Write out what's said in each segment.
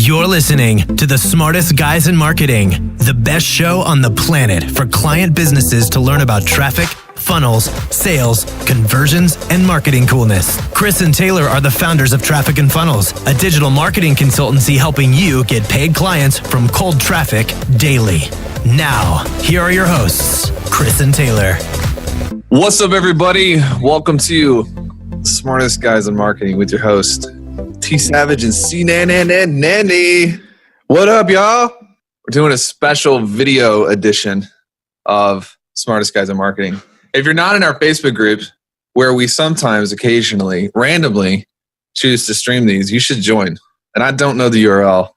You're listening to the smartest guys in marketing, the best show on the planet for client businesses to learn about traffic, funnels, sales, conversions, and marketing coolness. Chris and Taylor are the founders of Traffic and Funnels, a digital marketing consultancy helping you get paid clients from cold traffic daily. Now, here are your hosts, Chris and Taylor. What's up, everybody? Welcome to Smartest Guys in Marketing with your host, T Savage and C Nanny. What up, y'all? We're doing a special video edition of Smartest Guys in Marketing. If you're not in our Facebook group, where we sometimes, occasionally, randomly choose to stream these, you should join. And I don't know the URL.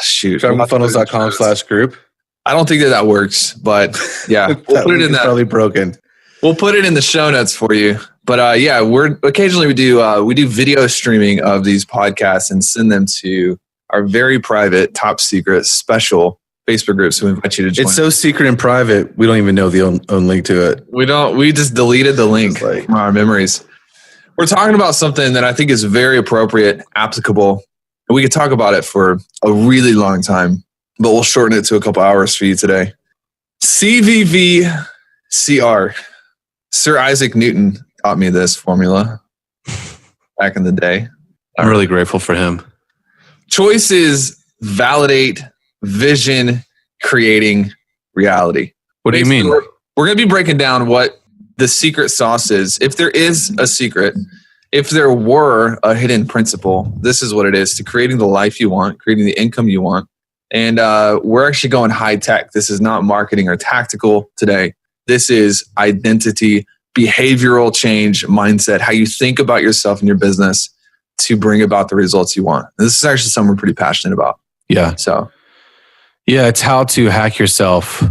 Shoot. Trafficandfunnels.com/group. I don't think that works, but yeah, we'll put it in that. Probably broken. We'll put it in the show notes for you. But yeah, we do video streaming of these podcasts and send them to our very private, top secret, special Facebook group. So we invite you to join. It's so secret and private, we don't even know the own link to it. We just deleted the link from our memories. We're talking about something that I think is very appropriate, applicable, and we could talk about it for a really long time, but we'll shorten it to a couple hours for you today. CVVCR. Sir Isaac Newton taught me this formula back in the day. I'm really grateful for him. Choices validate vision, creating reality. What do you mean? We're going to be breaking down what the secret sauce is. If there is a secret, if there were a hidden principle, this is what it is to creating the life you want, creating the income you want. And we're actually going high tech. This is not marketing or tactical today. This is identity, behavioral change, mindset, how you think about yourself and your business to bring about the results you want. And this is actually something we're pretty passionate about. Yeah. So, yeah, it's how to hack yourself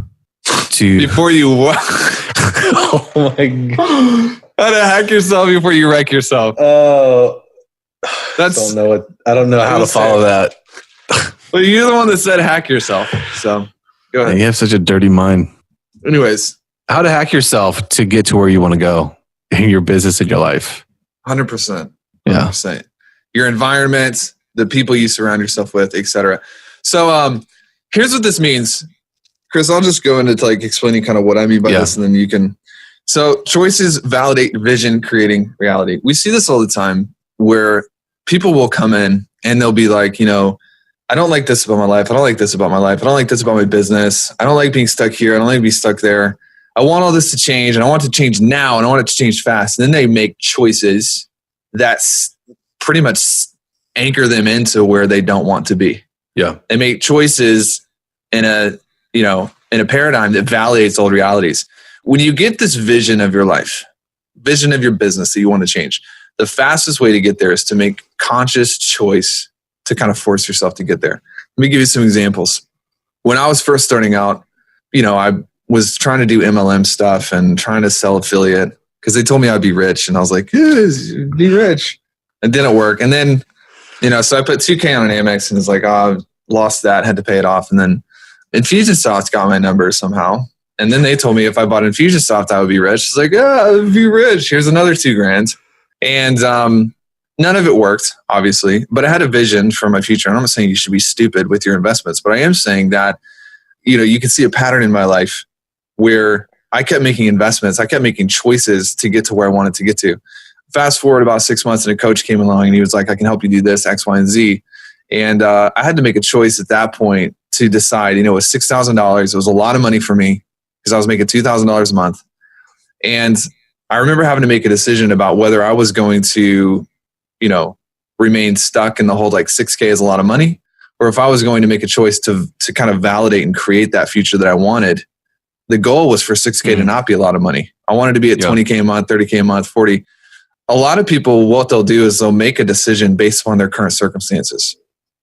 to before you. Oh my God. How to hack yourself before you wreck yourself. Oh, that's. I don't know how to follow that. Well, you're the one that said hack yourself. So go ahead. You have such a dirty mind. Anyways. How to hack yourself to get to where you want to go in your business and your life. 100%. Yeah. Your environment, the people you surround yourself with, etc. So here's what this means. Chris, I'll just go into explaining kind of what I mean by this, and then you can. So choices validate vision, creating reality. We see this all the time where people will come in and they'll be like, I don't like this about my life. I don't like this about my life. I don't like this about my business. I don't like being stuck here. I don't like to be stuck there. I want all this to change, and I want it to change now, and I want it to change fast. And then they make choices that pretty much anchor them into where they don't want to be. Yeah. They make choices in a paradigm that validates old realities. When you get this vision of your life, vision of your business that you want to change, the fastest way to get there is to make conscious choice to kind of force yourself to get there. Let me give you some examples. When I was first starting out, I was trying to do MLM stuff and trying to sell affiliate because they told me I'd be rich. And I was like, yes, be rich. It didn't work. And then, so I put $2,000 on an Amex and it's like, I lost that, had to pay it off. And then Infusionsoft got my number somehow. And then they told me if I bought Infusionsoft, I would be rich. It's like, I would be rich. Here's another $2,000. And none of it worked, obviously. But I had a vision for my future. And I'm not saying you should be stupid with your investments, but I am saying that, you can see a pattern in my life where I kept making investments. I kept making choices to get to where I wanted to get to. Fast forward about 6 months and a coach came along and he was like, I can help you do this, X, Y, and Z. And I had to make a choice at that point to decide, it was $6,000. It was a lot of money for me because I was making $2,000 a month. And I remember having to make a decision about whether I was going to, remain stuck in the whole $6K is a lot of money, or if I was going to make a choice to kind of validate and create that future that I wanted. The goal was for $6K to not be a lot of money. I wanted to be at $20K a month, $30K a month, $40. A lot of people, what they'll do is they'll make a decision based upon their current circumstances,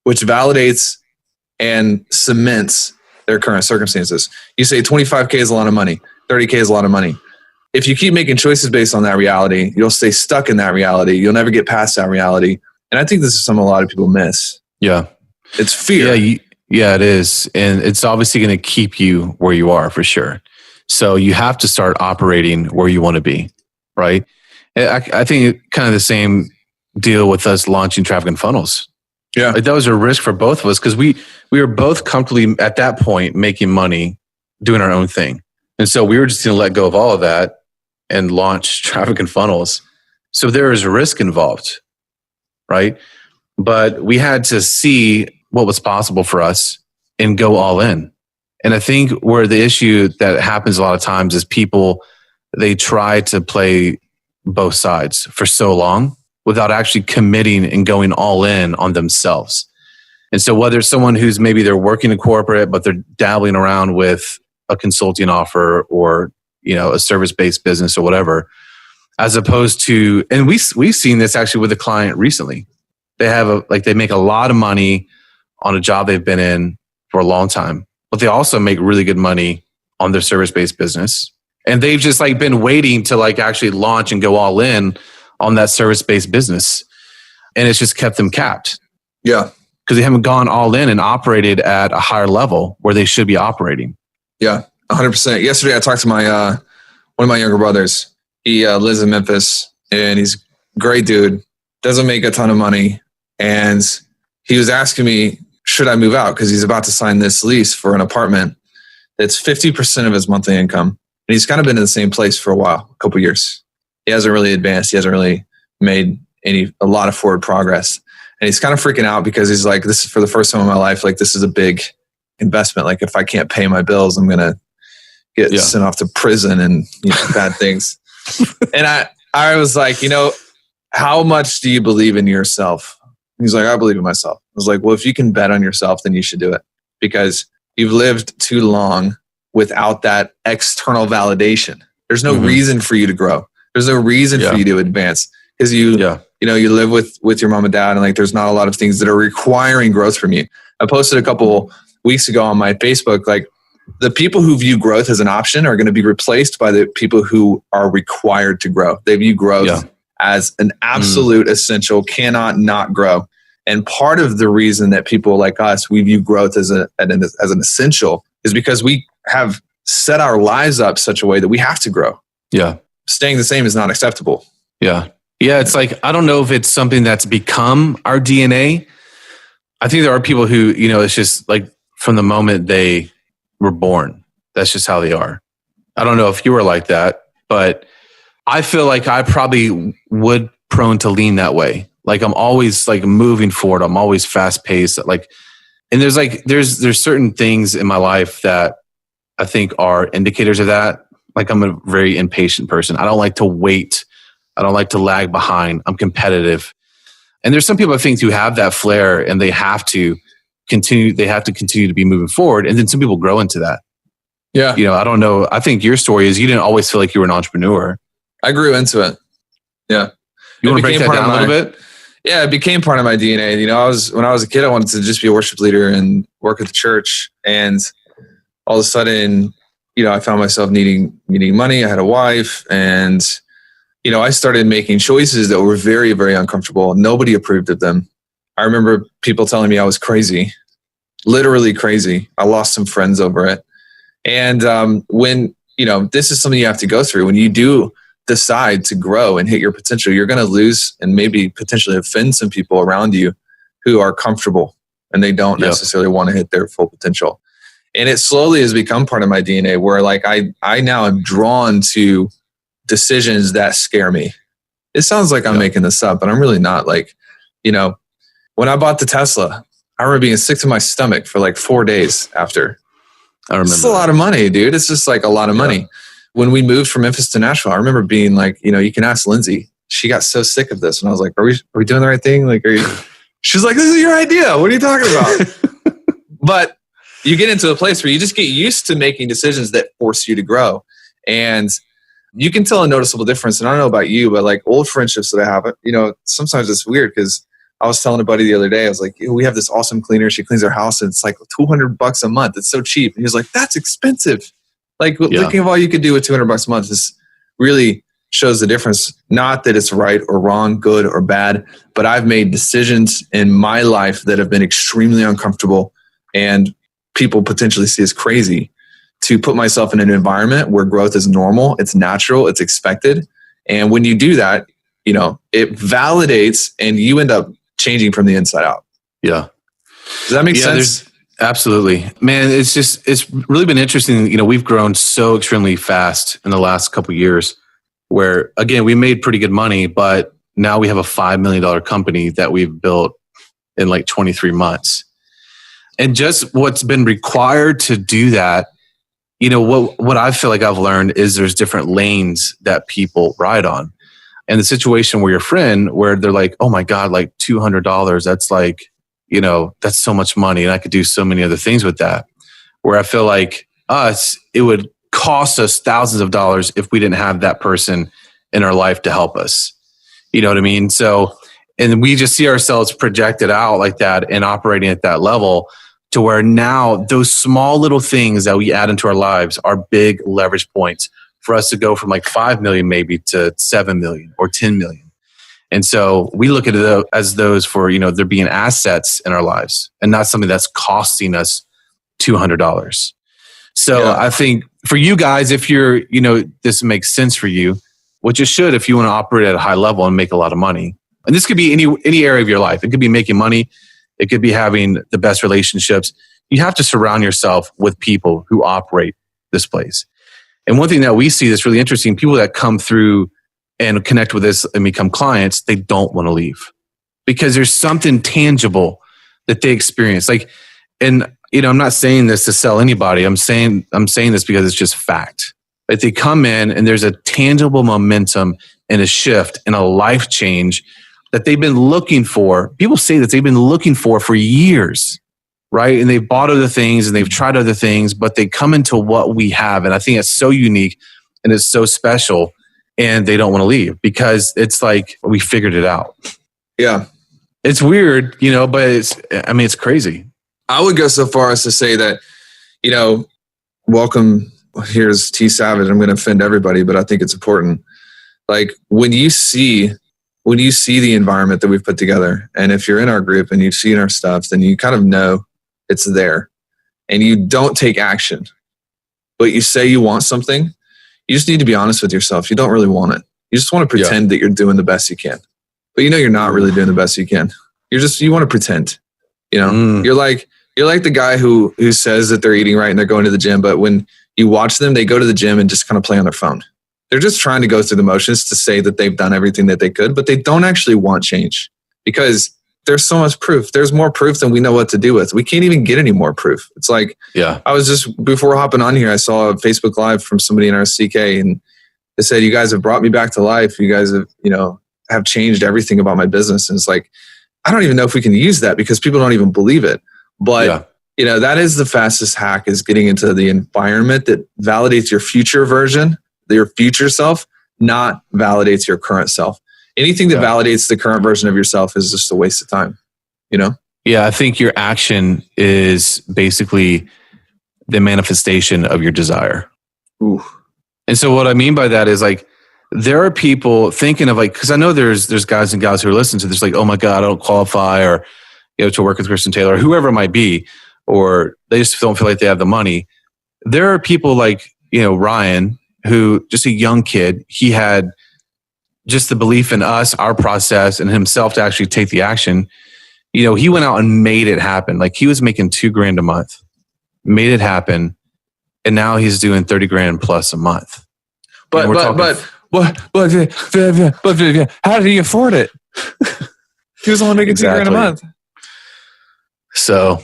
which validates and cements their current circumstances. You say 25K is a lot of money, 30K is a lot of money. If you keep making choices based on that reality, you'll stay stuck in that reality. You'll never get past that reality. And I think this is something a lot of people miss. Yeah. It's fear. Yeah, it is. And it's obviously going to keep you where you are for sure. So you have to start operating where you want to be, right? I think kind of the same deal with us launching Traffic and Funnels. Yeah. Like that was a risk for both of us because we were both comfortably at that point making money doing our own thing. And so we were just going to let go of all of that and launch Traffic and Funnels. So there is risk involved, right? But we had to see what was possible for us and go all in. And I think where the issue that happens a lot of times is people, they try to play both sides for so long without actually committing and going all in on themselves. And so whether it's someone who's maybe they're working in corporate, but they're dabbling around with a consulting offer or, a service-based business or whatever, as opposed to, and we've seen this actually with a client recently. They have they make a lot of money on a job they've been in for a long time, but they also make really good money on their service-based business. And they've just been waiting to actually launch and go all in on that service-based business. And it's just kept them capped. Yeah. Because they haven't gone all in and operated at a higher level where they should be operating. Yeah, 100%. Yesterday, I talked to my one of my younger brothers. He lives in Memphis, and he's a great dude. Doesn't make a ton of money. And he was asking me, should I move out? Because he's about to sign this lease for an apartment that's 50% of his monthly income. And he's kind of been in the same place for a while, a couple of years. He hasn't really advanced. He hasn't really made a lot of forward progress. And he's kind of freaking out because he's like, this is for the first time in my life. This is a big investment. If I can't pay my bills, I'm going to get sent off to prison and bad things. And I was like, how much do you believe in yourself? He's like, I believe in myself. I was like, well, if you can bet on yourself, then you should do it because you've lived too long without that external validation. There's no reason for you to grow. There's no reason for you to advance because you live with your mom and dad and there's not a lot of things that are requiring growth from you. I posted a couple weeks ago on my Facebook, the people who view growth as an option are going to be replaced by the people who are required to grow. They view growth as an absolute essential, cannot not grow. And part of the reason that people like us, we view growth as an essential is because we have set our lives up such a way that we have to grow. Yeah. Staying the same is not acceptable. Yeah. Yeah. It's I don't know if it's something that's become our DNA. I think there are people who, it's just from the moment they were born, that's just how they are. I don't know if you were like that, but I feel like I probably would prone to lean that way. I'm always moving forward. I'm always fast paced. And there's certain things in my life that I think are indicators of that. I'm a very impatient person. I don't like to wait. I don't like to lag behind. I'm competitive. And there's some people I think who have that flair and they have to continue to be moving forward. And then some people grow into that. Yeah. I don't know. I think your story is you didn't always feel like you were an entrepreneur. I grew into it. Yeah. You want to break that down a little bit? Yeah, it became part of my DNA. When I was a kid, I wanted to just be a worship leader and work at the church. And all of a sudden, I found myself needing money. I had a wife and, I started making choices that were very, very uncomfortable. Nobody approved of them. I remember people telling me I was crazy, literally crazy. I lost some friends over it. And when, this is something you have to go through. When you do decide to grow and hit your potential, you're going to lose and maybe potentially offend some people around you who are comfortable and they don't necessarily want to hit their full potential. And it slowly has become part of my DNA where I now am drawn to decisions that scare me. It sounds like I'm making this up, but I'm really not. When I bought the Tesla, I remember being sick to my stomach for 4 days after. I remember. It's a lot of money, dude. It's just a lot of money. When we moved from Memphis to Nashville, I remember being you can ask Lindsay. She got so sick of this. And I was like, are we doing the right thing? She's like, this is your idea. What are you talking about? But you get into a place where you just get used to making decisions that force you to grow. And you can tell a noticeable difference. And I don't know about you, but old friendships that I have, sometimes it's weird because I was telling a buddy the other day, I was like, we have this awesome cleaner. She cleans our house and it's $200 a month. It's so cheap. And he was like, that's expensive. Looking at all you could do with $200 a month is really shows the difference. Not that it's right or wrong, good or bad, but I've made decisions in my life that have been extremely uncomfortable and people potentially see as crazy to put myself in an environment where growth is normal, it's natural, it's expected. And when you do that, it validates and you end up changing from the inside out. Yeah. Does that make sense? Absolutely, man. It's really been interesting. We've grown so extremely fast in the last couple of years where, again, we made pretty good money, but now we have a $5 million company that we've built in like 23 months. And just what's been required to do that, what I feel like I've learned is there's different lanes that people ride on. And the situation where your friend, where they're like, oh my God, like $200, that's like, that's so much money and I could do so many other things with that. Where I feel like it would cost us thousands of dollars if we didn't have that person in our life to help us. You know what I mean? So, and we just see ourselves projected out like that and operating at that level to where now those small little things that we add into our lives are big leverage points for us to go from like 5 million maybe to 7 million or 10 million. And so we look at it as those for, there being assets in our lives and not something that's costing us $200. So I think for you guys, if you're, this makes sense for you, which it should if you want to operate at a high level and make a lot of money. And this could be any area of your life. It could be making money. It could be having the best relationships. You have to surround yourself with people who operate this place. And one thing that we see that's really interesting, people that come through and connect with us and become clients, they don't want to leave because there's something tangible that they experience. I'm not saying this to sell anybody. I'm saying this because it's just fact. Like they come in and there's a tangible momentum and a shift and a life change that they've been looking for. People say that they've been looking for years, right? And they've bought other things and they've tried other things, but they come into what we have. And I think it's so unique and it's so special and they don't want to leave because it's like we figured it out. Yeah. It's weird, but it's crazy. I would go so far as to say that, welcome, here's T Savage. I'm going to offend everybody, but I think it's important. Like when you see the environment that we've put together, and if you're in our group and you've seen our stuff, then you kind of know it's there and you don't take action, but you say you want something. You just need to be honest with yourself. You don't really want it. You just want to pretend that you're doing the best you can, but you're not really doing the best you can. You want to pretend, you're like the guy who says that they're eating right and they're going to the gym, but when you watch them, they go to the gym and just kind of play on their phone. They're just trying to go through the motions to say that they've done everything that they could, but they don't actually want change because there's so much proof. There's more proof than we know what to do with. We can't even get any more proof. It's like, I was just, before hopping on here, I saw a Facebook Live from somebody in our CK and they said, you guys have brought me back to life. You guys have, have changed everything about my business. And it's like, I don't even know if we can use that because people don't even believe it. But that is the fastest hack, is getting into the environment that validates your future version, your future self, not validates your current self. Anything that validates the current version of yourself is just a waste of time, Yeah, I think your action is basically the manifestation of your desire. Ooh. And so what I mean by that is like, there are people thinking of because I know there's guys and gals who are listening to this like, oh my God, I don't qualify, or to work with Kristen Taylor, or whoever it might be, or they just don't feel like they have the money. There are people like, Ryan, who just a young kid, he had just the belief in us, our process, and himself to actually take the action. He went out and made it happen. Like he was making $2,000 a month, made it happen. And now he's doing 30 grand plus a month. But how do you afford it? He was only making $2,000 a month. So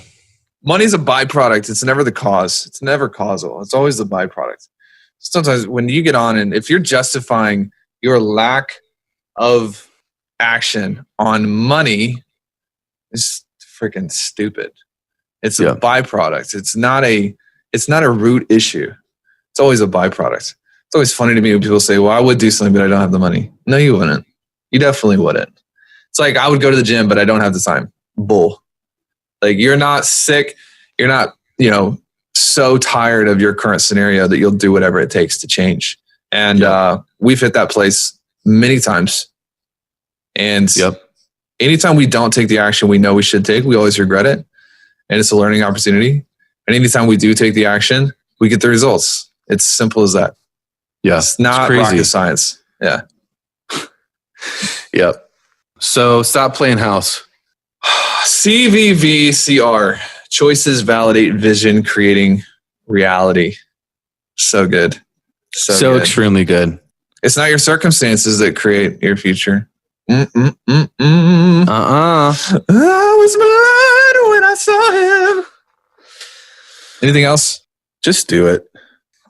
money's a byproduct. It's never the cause. It's never causal. It's always the byproduct. Sometimes when you get on and if you're justifying your lack of action on money, it's freaking stupid. It's a byproduct. It's not a root issue. It's always a byproduct. It's always funny to me when people say, well, I would do something, but I don't have the money. No, you wouldn't. You definitely wouldn't. It's like, I would go to the gym, but I don't have the time. Bull. Like you're not sick. You're not, so tired of your current scenario that you'll do whatever it takes to change. And we've hit that place many times. And anytime we don't take the action we know we should take, we always regret it. And it's a learning opportunity. And anytime we do take the action, we get the results. It's simple as that. Yeah. It's not rocket science. Yeah. Yep. So stop playing house. CVVCR. Choices validate vision, creating reality. So good. So good. extremely good. It's not your circumstances that create your future. I was blind when I saw him. Anything else? Just do it.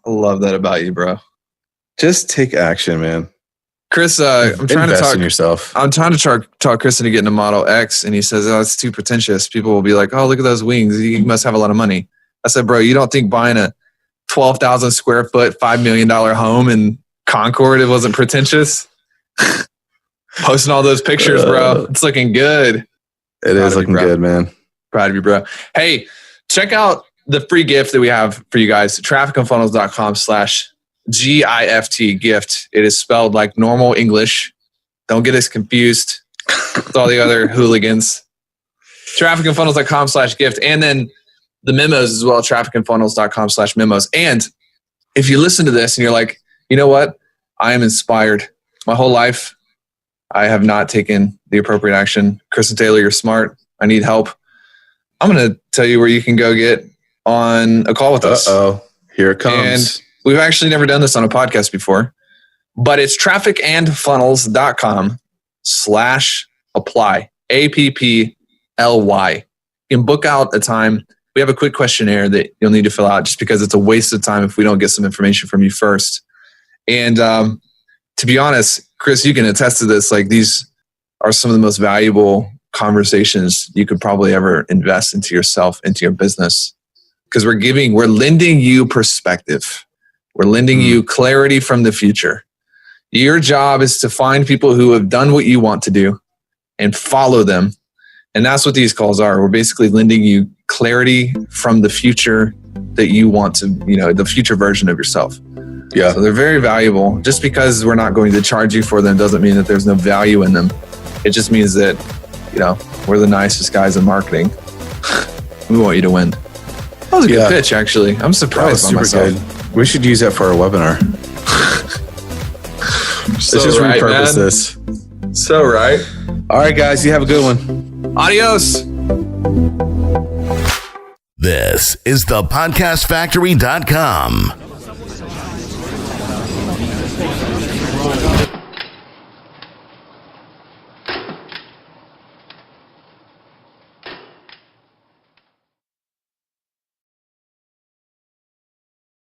I love that about you, bro. Just take action, man. Chris, I'm trying to talk in yourself. I'm trying to talk Chris into getting a Model X, and he says, "Oh, it's too pretentious." People will be like, "Oh, look at those wings. You must have a lot of money." I said, "Bro, you don't think buying a 12,000 square foot, $5 million home in Concord, it wasn't pretentious?" Posting all those pictures, bro. It's looking good. It is looking good, man. Proud of you, bro. Hey, check out the free gift that we have for you guys. trafficandfunnels.com/GIFT gift. It is spelled like normal English. Don't get us confused with all the other hooligans. trafficandfunnels.com/gift. And then the memos as well, trafficandfunnels.com/memos. And if you listen to this and you're like, you know what? I am inspired. My whole life, I have not taken the appropriate action. Chris and Taylor, you're smart. I need help. I'm going to tell you where you can go get on a call with us. Here it comes. And we've actually never done this on a podcast before, but it's trafficandfunnels.com/apply. APPLY. You can book out a time. We have a quick questionnaire that you'll need to fill out just because it's a waste of time if we don't get some information from you first. And to be honest, Chris, you can attest to this. Like, these are some of the most valuable conversations you could probably ever invest into yourself, into your business. Because we're lending you perspective. We're lending you clarity from the future. Your job is to find people who have done what you want to do and follow them. And that's what these calls are. We're basically lending you clarity from the future that you want to, the future version of yourself. Yeah. So they're very valuable. Just because we're not going to charge you for them doesn't mean that there's no value in them. It just means that, we're the nicest guys in marketing. We want you to win. That was a good pitch, actually. I'm surprised by myself. Good. We should use that for our webinar. Let's just repurpose this. So right. All right, guys. You have a good one. Adios. This is thepodcastfactory.com.